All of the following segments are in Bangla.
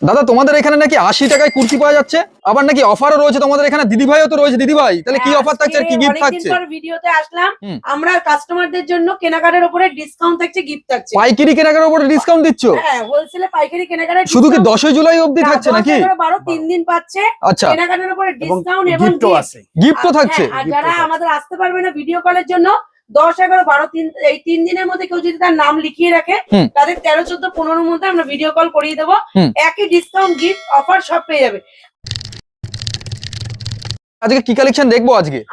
দাদা তোমাদের এখানে নাকি 80 টাকায় কুর্তি পাওয়া যাচ্ছে, আবার নাকি অফারও রয়েছে তোমাদের এখানে। দিদিভাইও তো রয়েছে, দিদিভাই তাহলে কি অফার থাকছে আর কি গিফট থাকছে? অনেকদিন পর ভিডিওতে আসলাম, আমরা কাস্টমারদের জন্য কেনাকাটার উপরে ডিসকাউন্ট থাকছে, গিফট থাকছে। পাইকারি কেনাকাটার উপরে ডিসকাউন্ট দিচ্ছ? হ্যাঁ, হোলসেলে পাইকারি কেনাকাটার শুধু কি 10 জুলাই অবধি থাকছে নাকি? 12 3 দিন পাচ্ছে। আচ্ছা, কেনাকাটার উপরে ডিসকাউন্ট এবং গিফটও আছে। গিফটও থাকছে। আর যারা আমাদের আসতে পারবে না ভিডিও কলের জন্য 10 11 12 এই 3 দিনের মধ্যে কেউ যদি তার নাম লিখিয়ে রাখে তাদের 13 14 15 এর মধ্যে আমরা ভিডিও কল করিয়ে দেবো। একই ডিসকাউন্ট গিফট অফার সব পেয়ে যাবে। আজকে কি কালেকশন দেখবো?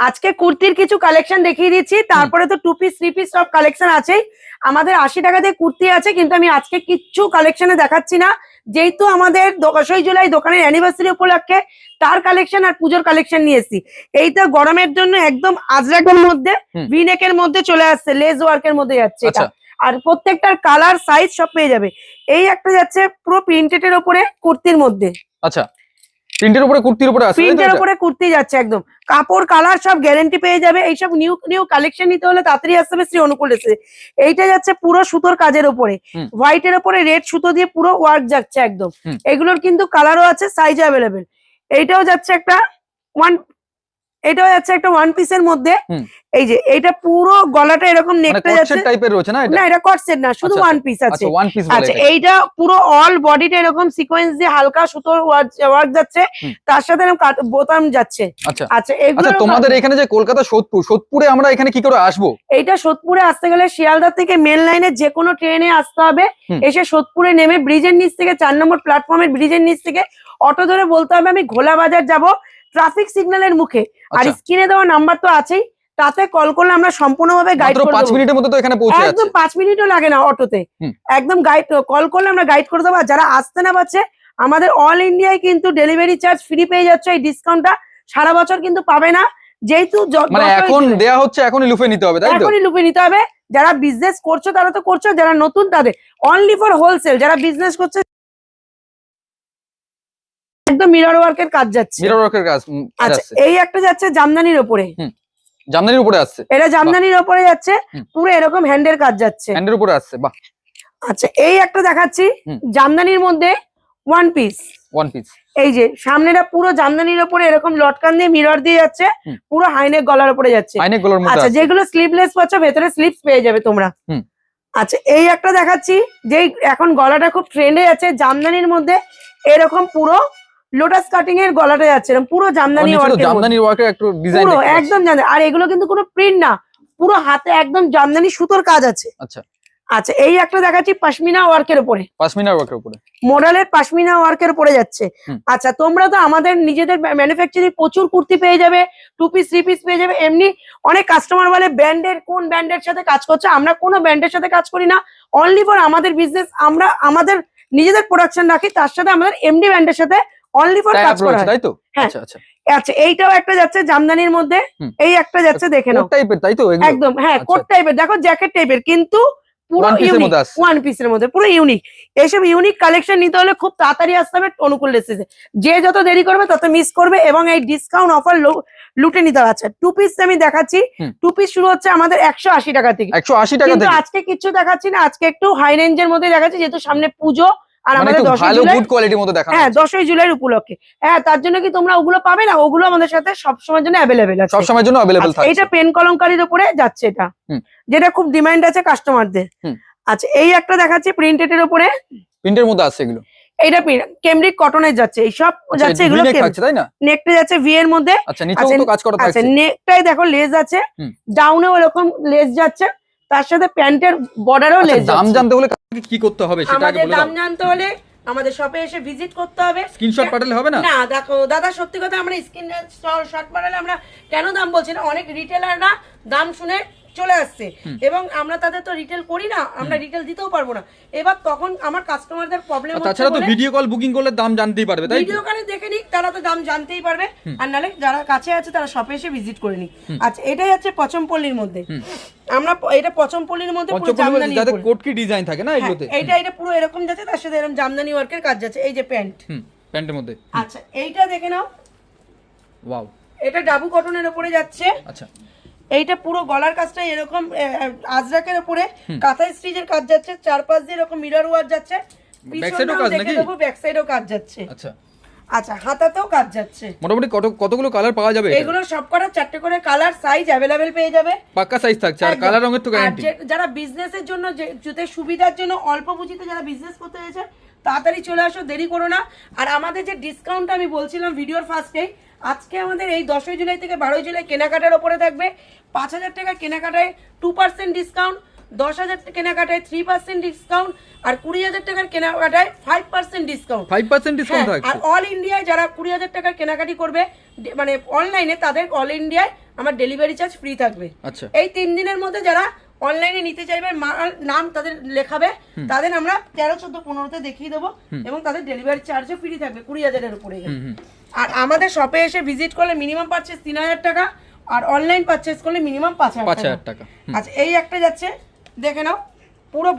আজকে কুর্তির কিছু কালেকশন দেখিয়ে দিচ্ছি, তারপরে তো 2 পিস 3 পিস সব কালেকশন আছেই। আমাদের 80 টাকা দিয়ে কুর্তি আছে, কিন্তু আমি আজকে কিচ্ছু কালেকশনে দেখাচ্ছি না, যেহেতু আমাদের 10ই জুলাই দোকানের অ্যানিভার্সারি উপলক্ষে তার কালেকশন আর পুজোর কালেকশন নিয়ে এসেছি। এইটা গরমের জন্য একদম আজরাকের মধ্যে ভিনেকের মধ্যে চলে আসছে, লেস ওয়ার্কের মধ্যে যাচ্ছে এটা। আর প্রত্যেকটার কালার সাইজ সব পেয়ে যাবে। এই একটা যাচ্ছে পুরো প্রিন্টেড এর উপরে কুর্তির মধ্যে। আচ্ছা, প্রিন্টের উপরে কুর্তির উপরে আছে, প্রিন্টের উপরে কুর্তি যাচ্ছে, একদম কাপড় কালার সব গ্যারান্টি পেয়ে যাবে। এইসব নিউ কালেকশন নিতে হলে তাড়াতাড়ি আসতে হবে শ্রী অনুকূল এসে। এইটা যাচ্ছে পুরো সুতোর কাজের উপরে, হোয়াইট এর উপরে রেড সুতো দিয়ে পুরো ওয়ার্ক যাচ্ছে একদম। এগুলোর কিন্তু কালারও আছে, সাইজ অ্যাভেলেবেল। এইটাও যাচ্ছে একটা ওয়ান পিসের মধ্যে। এই যে এটা পুরো গলাটা এরকম নেকটা যাচ্ছে টাইপের রয়েছে না? না, এটা কট সেট না, শুধু ওয়ান পিস আছে। আচ্ছা, এইটা পুরো অল বডিটা এরকম সিকোয়েন্স দিয়ে হালকা সুতোর ওয়ার্ক যাচ্ছে, তার সাথে এরকম বোতাম যাচ্ছে। আচ্ছা, এগুলো তোমাদের এখানে যে কলকাতা সোদপুরে আমরা এখানে কি করে আসবো? এইটা সোদপুরে আসতে গেলে শিয়ালদা থেকে মেন লাইনে যে কোনো ট্রেনে আসতে হবে। এসে সোদপুরে নেমে ব্রিজের নিচ থেকে 4 নম্বর প্ল্যাটফর্মের ব্রিজের নিচ থেকে অটো ধরে বলতে হবে আমি ঘোলা বাজার যাব, ট্রাফিক সিগন্যালের মুখে। আর স্ক্রিনে দেওয়া নাম্বার তো আছেই, তাতে কল করলে আমরা সম্পূর্ণভাবে গাইড করে দেব। 5 মিনিটের মধ্যে তো এখানে পৌঁছে যাচ্ছে, একদম 5 মিনিটও লাগে না অটোতে, একদম কল করলে আমরা গাইড করে দেবো। আর যারা আসতে না পারছে, আমাদের অল ইন্ডিয়ায় কিন্তু ডেলিভারি চার্জ ফ্রি পেয়ে যাচ্ছে। এই ডিসকাউন্টটা সারা বছর কিন্তু পাবে না, যেহেতু মানে এখন দেয়া হচ্ছে, এখনই লুফে নিতে হবে, তাই তো? এখনই লুফে নিতে হবে। যারা বিজনেস করছো তারা তো করছো, যারা নতুন তাদের অনলি ফর হোলসেল। যারা বিজনেস করছে একদম মিরর ওয়ার্কের কাজ যাচ্ছে, মিরর ওয়ার্কের কাজ। আচ্ছা, এই একটা যাচ্ছে জামদানির উপরে। জামদানির উপরে আসছে, এটা জামদানির উপরে যাচ্ছে, পুরো এরকম হ্যান্ডের কাজ যাচ্ছে, হ্যান্ডের উপরে আসছে। বাহ। আচ্ছা, এই একটা দেখাচ্ছি জামদানির মধ্যে ওয়ান পিস। এই যে সামনেটা পুরো জামদানির উপরে এরকম লটকান দিয়ে মিরর দিয়ে যাচ্ছে, পুরো হাইনেক গলার উপরে যাচ্ছে। আচ্ছা, যেগুলো স্লিভলেস পাচ্ছ ভেতরে স্লিভস পেয়ে যাবে তোমরা। আচ্ছা, এই একটা দেখাচ্ছি, যে এখন গলাটা খুব ট্রেন্ডে আছে জামদানির মধ্যে, এরকম পুরো লোটাস কাটিং এর গলাটা যাচ্ছে, পুরো জামদানি ওয়ার্কের একটু ডিজাইন, পুরো একদম জামদানি। আর এগুলো কিন্তু কোনো প্রিন্ট না, পুরো হাতে একদম জামদানি সুতোর কাজ আছে। আচ্ছা, এই একটা দেখাচ্ছি পশমিনা ওয়ার্কের উপরে, মডেলের পশমিনা ওয়ার্কের উপরে যাচ্ছে। আচ্ছা, তোমরা তো আমাদের নিজেদের ম্যানুফ্যাকচারিং প্রচুর কুর্তি পেয়ে যাবে, 2 পিস 3 পিস পেয়ে যাবে। এমনি অনেক কাস্টমার বলে ব্র্যান্ডের কোন ব্র্যান্ডের সাথে কাজ করছে, আমরা কোনো ব্র্যান্ডের সাথে কাজ করি না। অনলি ফর আমাদের বিজনেস, আমরা আমাদের নিজেদের প্রোডাকশন রাখি, তার সাথে আমাদের এমডি ব্র্যান্ডের সাথে অনলি ফর কাজ করা হয়, তাই তো? হ্যাঁ। আচ্ছা, এইটাও একটা যাচ্ছে জামদানির মধ্যে। এই একটা যাচ্ছে, দেখে নাও, তাই তো? একদম, হ্যাঁ, কোট টাইপের, দেখো জ্যাকেট টাইপের, কিন্তু পুরো ওয়ান পিসের মধ্যে, পুরো ইউনিক। এইসব ইউনিক কালেকশন নিতে হলে খুব তাড়াতাড়ি আসতে হবে অনুকূল ড্রেসেসে। যে যত দেরি করবে তত মিস করবে, এবং এই ডিসকাউন্ট অফার লুটে নিতে হবে। আচ্ছা, 2 পিস আমি দেখাচ্ছি। 2 পিস শুরু হচ্ছে আমাদের 180 টাকা থেকে। 180 টাকা থেকে আজকে কিছু দেখাচ্ছি না, আজকে একটু হাই রেঞ্জের মধ্যে দেখাচ্ছি, যেহেতু সামনে পুজো আর আমাদের 10ই জুলাই, গুড কোয়ালিটির মধ্যে দেখানো। হ্যাঁ, 10ই জুলাইয়ের উপলক্ষে। হ্যাঁ, তার জন্য কি তোমরা ওগুলো পাবে না? ওগুলো আমাদের সাথে সব সময়ের জন্য अवेलेबल আছে, সব সময়ের জন্য अवेलेबल থাকে। এটা পেন কলমকারীর উপরে যাচ্ছে, এটা যেটা খুব ডিমান্ড আছে কাস্টমারদের। আচ্ছা, এই একটা দেখাচ্ছি প্রিন্টেড এর উপরে, প্রিন্টের মধ্যে আছে এগুলো। এটা ক্যামব্রিক কটনের যাচ্ছে, এই সব যাচ্ছে, এগুলো তাই না? নেকটা যাচ্ছে ভি এর মধ্যে। আচ্ছা, নিচেও তো কাজ করা থাকছে। আচ্ছা, নেকটাই দেখো লেস আছে, ডাউনেও এরকম লেস যাচ্ছে, তার সাথে প্যান্টের বর্ডারও লেস যাচ্ছে। দাম জানতে হলে কি করতে হবে সেটা আগে বলে দাও। দাম জানতে হলে আমাদের শপে এসে ভিজিট করতে হবে। স্ক্রিনশট পাঠালে হবে না? না, দেখো দাদা, সত্যি কথা, আমরা স্ক্রিনশট পাঠালে আমরা কেন দাম বলছি না, অনেক রিটেলাররা দাম শুনে চলে আসছে, এবং আমরা তাদের তো রিটেল করি না, আমরা রিটেল দিতেও পারবো না। এবার তখন আমার কাস্টমারদের প্রবলেম হচ্ছে। তাছাড়া তো ভিডিও কল বুকিং করলে দাম জানতেই পারবে, তাই ভিডিও কলে দেখে নিক, তারা তো দাম জানতেই পারবে। আর নালে যারা কাছে আছে তারা শপে এসে ভিজিট করে নিক। আচ্ছা, এটাই হচ্ছে পচমপল্লির মধ্যে। আমরা এটা পচমপল্লির মধ্যে পুরো জামদানি, যাতে কোটকি ডিজাইন থাকে না এগুলোতে। এটা পুরো এরকম যাচ্ছে, তার সাথে এরকম জামদানি ওয়ার্কের কাজ যাচ্ছে। এই যে প্যান্টের মধ্যে। আচ্ছা, এইটা দেখে নাও, ওয়াও, এটা ডাবু কটনের উপরে যাচ্ছে। আচ্ছা, এইটা পুরো গলার কাজটা এরকম আজরাকের উপরে কাঁথা স্টিচের কাজ যাচ্ছে, চারপাশ দিয়ে এরকম মিরর ওয়ার্ক যাচ্ছে, ব্যাক সাইডেও কাজ নাকি? ব্যাক সাইডেও কাজ যাচ্ছে। আচ্ছা আচ্ছা, হাতাতেও কাজ যাচ্ছে। মোটামুটি কতগুলো কালার পাওয়া যাবে? এগুলো সবকটা 4টে করে কালার, সাইজ अवेलेबल পেয়ে যাবে। পাক্কা সাইজ থাকছে আর কালার রঙের তো গ্যারান্টি। যারা বিজনেসের জন্য জুতের সুবিধার জন্য অল্প পুঁজিতে যারা বিজনেস করতে চাইছে তাড়াতাড়ি চলে আসো, দেরি করো না। আর আমাদের যে ডিসকাউন্ট আমি বলছিলাম ভিডিওর ফার্স্টে, আজকে আমাদের এই 10 জুলাই থেকে 12 জুলাই কেনাকাটার ওপরে থাকবে 5000 টাকা কেনাকাটায় 2% ডিসকাউন্ট, 10,000 টাকা কেনাকাটায় 3% ডিসকাউন্ট, আর 20,000 টাকার কেনাকাটায় 5% ডিসকাউন্ট। 5% ডিসকাউন্ট থাকছে। আর অল ইন্ডিয়ায় যারা 20,000 টাকার কেনাকাটি করবে মানে অনলাইনে, তাদের অল ইন্ডিয়ায় আমার ডেলিভারি চার্জ ফ্রি থাকবে। আচ্ছা, এই 3 দিনের মধ্যে যারা অনলাইনে নিতে চাইবে, নাম তাদের লেখাবে, তাদের আমরা 13, 14, 15-তে দেখিয়ে দেবো এবং তাদের ডেলিভারি চার্জও ফ্রি থাকবে 20,000 এর উপরে। আর আমাদের শপে এসে ভিজিট করলে মিনিমাম পারচেজ 3,000 টাকা, আর অনলাইন পারচেজ করলে মিনিমাম 5,000 টাকা। আচ্ছা, এই একটা যাচ্ছে, দেখে নাও, পুরো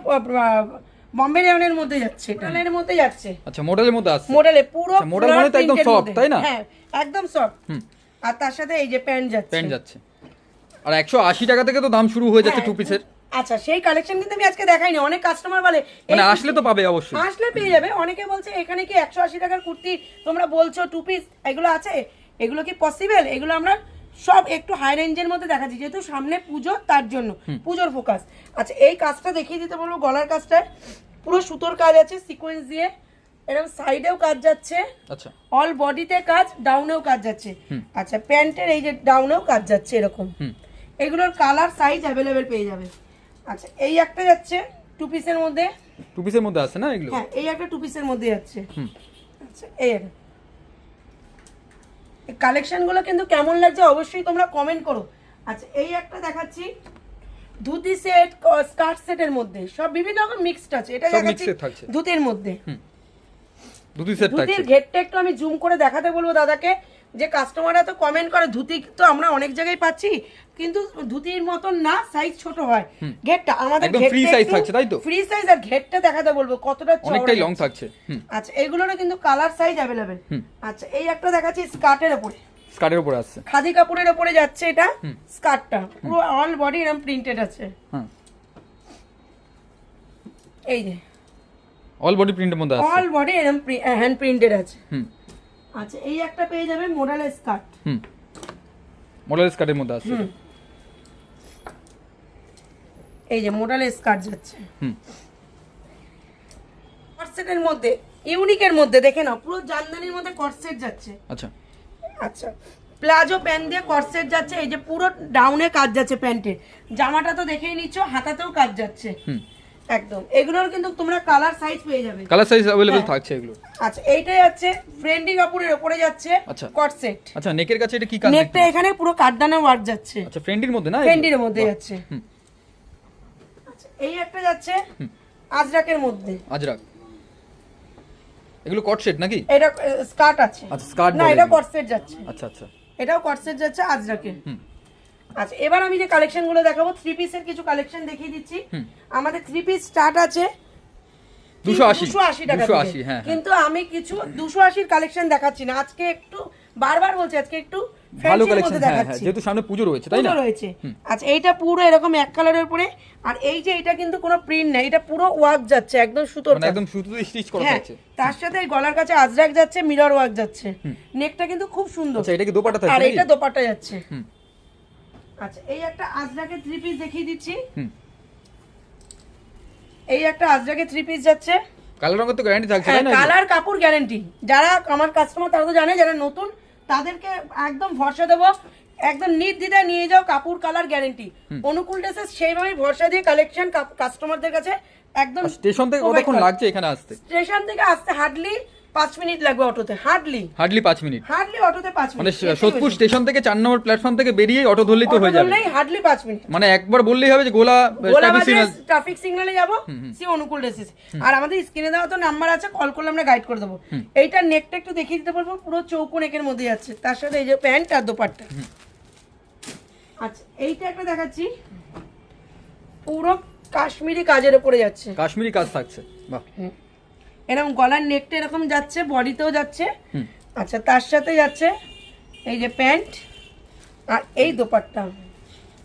বম্বে রেওনের মধ্যে যাচ্ছে, টালের মধ্যে যাচ্ছে। আচ্ছা, মডেলের মধ্যে আছে, মডেলে পুরো মডেল মানে তো একদম সফট, তাই না? হ্যাঁ, একদম সফট। আর তার সাথে এই যে প্যান্ট যাচ্ছে। আর 180 টাকা থেকে তো দাম শুরু হয়ে যাচ্ছে টু পিসের। আচ্ছা, সেই কালেকশন কিন্তু আমি আজকে দেখাইনি। অনেক কাস্টমার বলে মানে আসলে তো পাবে, অবশ্যই আসলে পেয়ে যাবে। অনেকে বলছে এখানে কি 180 টাকার কুর্তি তোমরা বলছো টু পিস এগুলো আছে, এগুলো কি পসিবল? এগুলো আমরা সব একটু হাই রেঞ্জের মধ্যে দেখাচ্ছি, যেহেতু সামনে পুজো, তার জন্য পুজোর ফোকাস। আচ্ছা, এই কাজটা দেখিয়ে দিতে বলবো। গলার কাজটা পুরো সুতোর কাজ আছে সিকোয়েন্স দিয়ে, এরকম সাইডেও কাজ যাচ্ছে। আচ্ছা, অল বডিতে কাজ, ডাউনেও কাজ যাচ্ছে। আচ্ছা, প্যান্টের এই যে ডাউনেও কাজ যাচ্ছে এরকম। এগুলোর কালার সাইজ अवेलेबल পেয়ে যাবে। আচ্ছা, এই একটা যাচ্ছে টু পিসের মধ্যে। টু পিসের মধ্যে আছে না এগুলো? হ্যাঁ, এই একটা টু পিসের মধ্যে যাচ্ছে। আচ্ছা, এই কালেকশনগুলো কিন্তু কেমন লাগছে অবশ্যই তোমরা কমেন্ট করো। আচ্ছা, এই একটা দেখাচ্ছি ধুতি সেট, স্কার্ট সেটের মধ্যে, সব বিভিন্ন রকম মিক্সড আছে। এটা দেখাচ্ছি ধুতির মধ্যে। ধুতি সেট থাকছে। ধুতির ঘেরটা একটু আমি জুম করে দেখাতে বলবো দাদাকে, যে কাস্টমাররা তো কমেন্ট করে ধুতি তো আমরা অনেক জায়গায় পাচ্ছি, কিন্তু ধুতির মতন না, সাইজ ছোট হয়। ঘেরটা আমাদের একদম ফ্রি সাইজ থাকছে, তাই তো? Free size. আর ঘেরটা দেখাতে বলবো কতটা চওড়া, অনেকটাই লং থাকছে। আচ্ছা, এগুলোরও কিন্তু কালার সাইজ अवेलेबल। আচ্ছা, এই একটা দেখাচ্ছি স্কার্টের উপরে, স্কার্টের উপরে আছে, খাদি কাপড়ের উপরে যাচ্ছে এটা। স্কার্টটা পুরো অল বডি এরকম প্রিন্টেড আছে। এই যে অল বডি প্রিন্টের মধ্যে আছে, অল বডি এরকম হ্যান্ড প্রিন্টেড আছে। আচ্ছা, এই একটা পেয়ে যাবে মডেল স্কার্ট। মডেল স্কার্টের মধ্যে আছে। এই যে মডেল স্কার্ট যাচ্ছে কর্সেটের মধ্যে, ইউনিকের মধ্যে। দেখে নাও, পুরো জামদানির মধ্যে কর্সেট যাচ্ছে। আচ্ছা আচ্ছা, প্লাজো প্যান্ট দিয়ে কর্সেট যাচ্ছে। এই যে পুরো ডাউনে কাজ যাচ্ছে প্যান্টে, জামাটা তো দেখেই নিচ্ছ, হাতাতেও কাজ যাচ্ছে একদম। এগুলোর কিন্তু তোমরা কালার সাইজ পেয়ে যাবে, কালার সাইজ अवेलेबल থাকছে এগুলো। আচ্ছা, এইটাই যাচ্ছে ফ্রেন্ডি কাপড়ের উপরে যাচ্ছে কর্সেট। আচ্ছা, নেকের কাছে এটা কি কাজ? নেকটা এখানে পুরো কাটদানা ওয়ার্ক যাচ্ছে। আচ্ছা, ফ্রেন্ডির মধ্যে না? ফ্রেন্ডির মধ্যে যাচ্ছে। আচ্ছা, এই একটা যাচ্ছে আজরাকের মধ্যে। আজরাক, এগুলো কট সেট নাকি? এটা স্কার্ট আছে। আচ্ছা, স্কার্ট না, এটা কট সেট যাচ্ছে। আচ্ছা আচ্ছা, এটাও কট সেট যাচ্ছে আজরাকে। আচ্ছা, এবার আমি যে কালেকশন গুলো দেখাবো, থ্রি পিসের কিছু কালেকশন দেখিয়ে দিচ্ছি। আমাদের থ্রি পিস স্টার্ট আছে 280 টাকা থেকে। হ্যাঁ, কিন্তু আমি কিছু 280 কালেকশন দেখাচ্ছি না আজকে, একটু বারবার বলছি, আজকে একটু ভালো কালেকশন দেখাচ্ছি, যেহেতু সামনে পুজো রয়েছে, তাই না? পুজো রয়েছে। আচ্ছা, এইটা পুরো এরকম এক কালারের উপরে, আর এই যে এটা কিন্তু কোনো প্রিন্ট না, এটা পুরো ওয়ার্ক যাচ্ছে, একদম সুতোর, মানে একদম সুতো দিয়ে স্টিচ করা আছে। তার সাথে গলার কাছে আজরাক যাচ্ছে, মিরর ওয়ার্ক যাচ্ছে। নেকটা কিন্তু খুব সুন্দর। আচ্ছা, এটা কি দোপাট্টা থাকছে? আর এটা দোপাট্টা যাচ্ছে। আচ্ছা, এই একটা আজরাকের থ্রি পিস দেখিয়ে দিচ্ছি। এই একটা আজরাকের থ্রি পিস যাচ্ছে। কালার রঙের তো গ্যারান্টি থাকছে, তাই না? কালার কাপড় গ্যারান্টি। যারা আমার কাস্টমার তারা তো জানে, যারা নতুন তাদেরকে একদম ভরসা দেবো, একদম নির্দ্বিধায় নিয়ে যাও, কাপড় কালার গ্যারান্টি। অনুকূল ড্রেসেস সেইভাবেই ভরসা দিয়ে কালেকশন কাস্টমারদের কাছে একদম। স্টেশন থেকে কতক্ষণ লাগছে এখানে আসতে? স্টেশন থেকে আসতে হার্ডলি 5 মিনিট লাগবে অটোতে, হার্ডলি 5 মিনিট, হার্ডলি অটোতে 5 মিনিট। মানে সোদপুর স্টেশন থেকে 4 নম্বর প্ল্যাটফর্ম থেকে বেরিয়ে অটো ধরলেই তো হয়ে যাবে। হার্ডলি 5 মিনিট, মানে একবার বললেই হবে যে গোলা ট্রাফিক সিগন্যালে যাবো, সি অনুকূল ড্রেসেস। আর আমাদের স্ক্রিনে দেওয়া তো নাম্বার আছে, কল করলে আমরা গাইড করে দেবো। এইটা নেকটা একটু দেখিয়ে দিতে পারবো, পুরো চৌকো নেকের মধ্যে যাচ্ছে, তার সাথে এই যে প্যান্ট আর দোপাট্টা। আচ্ছা, এইটা একটা দেখাচ্ছি, পুরো কাশ্মীরি কাজের উপরে যাচ্ছে, কাশ্মীরি কাজ থাকছে। বাহ, এরকম গলার নেকটা এরকম যাচ্ছে, বডিতেও যাচ্ছে। আচ্ছা, তার সাথে যাচ্ছে এই যে প্যান্ট আর এই দোপাট্টা।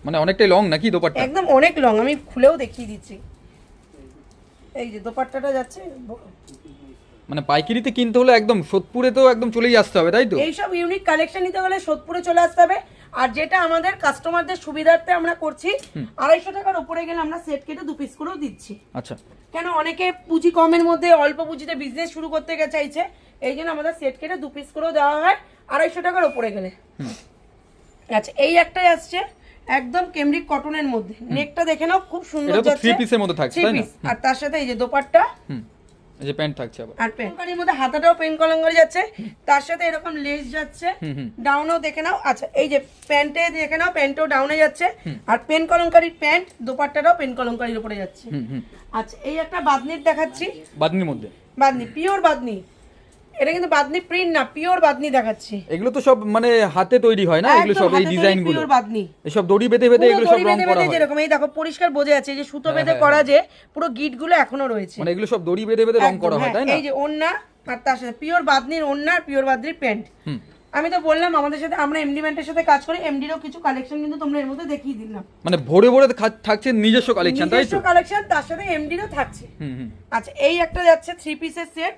মানে অনেকটাই লং নাকি দোপাট্টা? একদম অনেক লং, আমি খুলেও দেখিয়ে দিচ্ছি। এই যে দোপাট্টাটা যাচ্ছে, মানে পাইকারিতে কিনতে হলে একদম সোদপুরে তো একদম চলেই আসতে হবে, তাই তো? এইসব ইউনিক কালেকশন নিতে হলে সোদপুরে চলে আসতে হবে। আর যেটা আমাদের কাস্টমারদের সুবিধার্থে আমরা করছি, 250 টাকার উপরে গেলে আমরা সেট কেটে 2 পিস করেও দিচ্ছি। আচ্ছা, কেন অনেকে পুঁজি কমের মধ্যে অল্প পুঁজিতে বিজনেস শুরু করতে চাইছে, এই জন্য আমাদের সেট কেটে 2 পিস করেও দেওয়া হয় 250 টাকার উপরে গেলে। আচ্ছা, এই একটাই আসছে একদম কেমব্রিক কটনের মধ্যে, নেকটা দেখে নাও খুব সুন্দর এটা তো যাচ্ছে, 3 পিসের মধ্যে থাকছে, তাই না? আর তার সাথে এই যে দোপাট্টা, এই যে প্যান্ট থাকছে আবার, আর পেনকারির মধ্যে হাতাটাও পেন কলঙ্কারি যাচ্ছে, তার সাথে এরকম লেস যাচ্ছে, ডাউনও দেখে নাও। আচ্ছা, এই যে প্যান্টে দেখে নাও, প্যান্টও ডাউনে যাচ্ছে, আর পেন কলঙ্কারির প্যান্ট, দোপাট্টাটাও পেন কলঙ্কারির উপরে যাচ্ছে। আচ্ছা, এই একটা বাদনির দেখাচ্ছি, বাদনির মধ্যে, বাদনি পিওর বাদনি, এটা কিন্তু বাদনি প্রিন্ট না, পিওর বাদনি দেখাচ্ছি। এগুলো তো সব মানে হাতে তৈরি হয় না, এগুলো সব এই ডিজাইন গুলো পিওর বাদনি, এসব দড়ি বেঁধে বেঁধে এগুলো সব রং করা হয়, যেরকম এই দেখো পরিষ্কার বোঝা যাচ্ছে, এই যে সুতো বেঁধে করা, যে পুরো গিট গুলো এখনো রয়েছে, মানে এগুলো সব দড়ি বেঁধে বেঁধে রং করা হয়, তাই না? এই যে ওন্না, আর তার সাথে পিওর বাদনির ওন্না আর পিওর বাদনির প্যান্ট। আমি তো বললাম আমাদের সাথে, আমরা এমডি ব্যান্ডের সাথে কাজ করি, এমডিরও কিছু কালেকশন কিন্তু তোমরা এর মধ্যে দেখিয়ে দিলাম, মানে ভরে ভরে থাকছে নিজস্ব কালেকশন, তাই তো? নিজস্ব কালেকশন, তার সাথে এমডিরও থাকছে। আচ্ছা, এই একটা যাচ্ছে 3 পিসের সেট,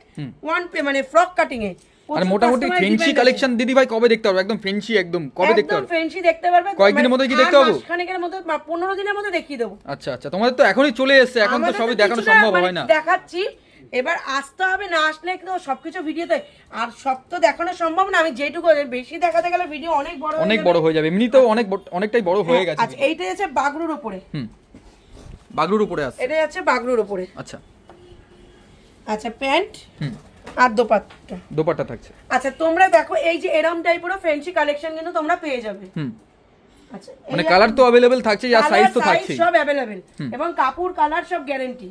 মানে ফ্রক কাটিং এ, আর মোটামুটি ফেন্সি কালেকশন দিদি ভাই কবে দেখতে পারবো? একদম ফেন্সি, একদম কবে দেখতে পারবো? ফেন্সি দেখতে পারবে কয়েকদিনের মধ্যে কি দেখতে পাবো? মাসখানেকের মধ্যে, 15 দিনের মধ্যে দেখিয়ে দেবো। আচ্ছা আচ্ছা, তোমাদের তো এখনই চলে এসেছে, এখন তো সবই দেখানো সম্ভব হয় না। দেখাচ্ছি, এবার আসতে হবে, না আসলে কিন্তু সবকিছু ভিডিওতে, আর সব তো দেখানো সম্ভব না। আমি যেটুকু, বেশি দেখাতে গেলে ভিডিও অনেক বড় হয়ে যাবে, এমনিতেও অনেকটাই বড় হয়ে গেছে। আচ্ছা, এইটা যাচ্ছে বাগরুর উপরে, বাগরুর উপরে আছে, এটা যাচ্ছে বাগরুর উপরে। আচ্ছা আচ্ছা, প্যান্ট আর দোপাট্টা থাকছে। আচ্ছা, তোমরা দেখো এই যে এরকম টাইপের ফ্যান্সি কালেকশন কিন্তু তোমরা পেয়ে যাবে। আচ্ছা, মানে কালার তো अवेलेबल থাকছে, আর সাইজ তো থাকছে, সব अवेलेबल, এবং কাপড় কালার সব গ্যারান্টি।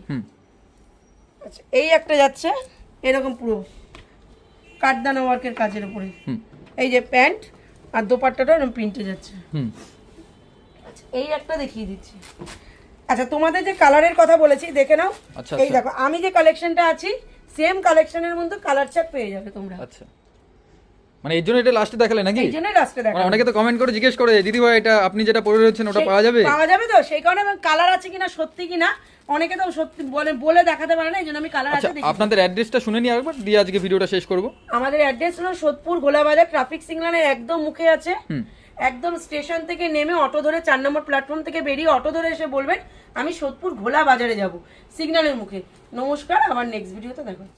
আচ্ছা, এই একটা যাচ্ছে এরকম পুরো কাঠদানা ওয়ার্কের কাজের উপরে, এই যে প্যান্ট আর দোপাট্টাটা এরকম প্রিন্টে যাচ্ছে। আচ্ছা, এই একটা দেখিয়ে দিচ্ছি। আচ্ছা, তোমাদের যে কালারের কথা বলেছি দেখে নাও, এই দেখো আমি যে কালেকশনটা আছি, সেম কালেকশনের মধ্যে কালার চার্ট পেয়ে যাবে তোমরা। আচ্ছা, মানে এই জন্য এটা লাস্টে দেখালে নাকি? এই জন্য লাস্টে দেখালে। অনেকে তো কমেন্ট করে জিজ্ঞেস করে, দিদি ভাই এটা আপনি যেটা পরে রয়েছেন ওটা পাওয়া যাবে? পাওয়া যাবে তো, সেই কারণে কালার আছে কিনা, সত্যি কিনা, অনেকে তো সত্যি বলে দেখাতে পারে না, এই জন্য আমি কালার আছে দেখি। আপনাদের অ্যাড্রেসটা শুনে নিই আরেকবার, দিয়ে আজকে ভিডিওটা শেষ করব। আমাদের অ্যাড্রেস হলো সোদপুর গোলাবাজার, ট্রাফিক সিগন্যালের একদম মুখে আছে। একদম স্টেশন থেকে নেমে অটো ধরে 4 নম্বর প্ল্যাটফর্ম থেকে বেরিয়ে অটো ধরে এসে বলবেন আমি সোদপুর গোলা বাজারে যাব, সিগন্যালের মুখে। নমস্কার, আবার নেক্সট ভিডিওতে দেখা হচ্ছে।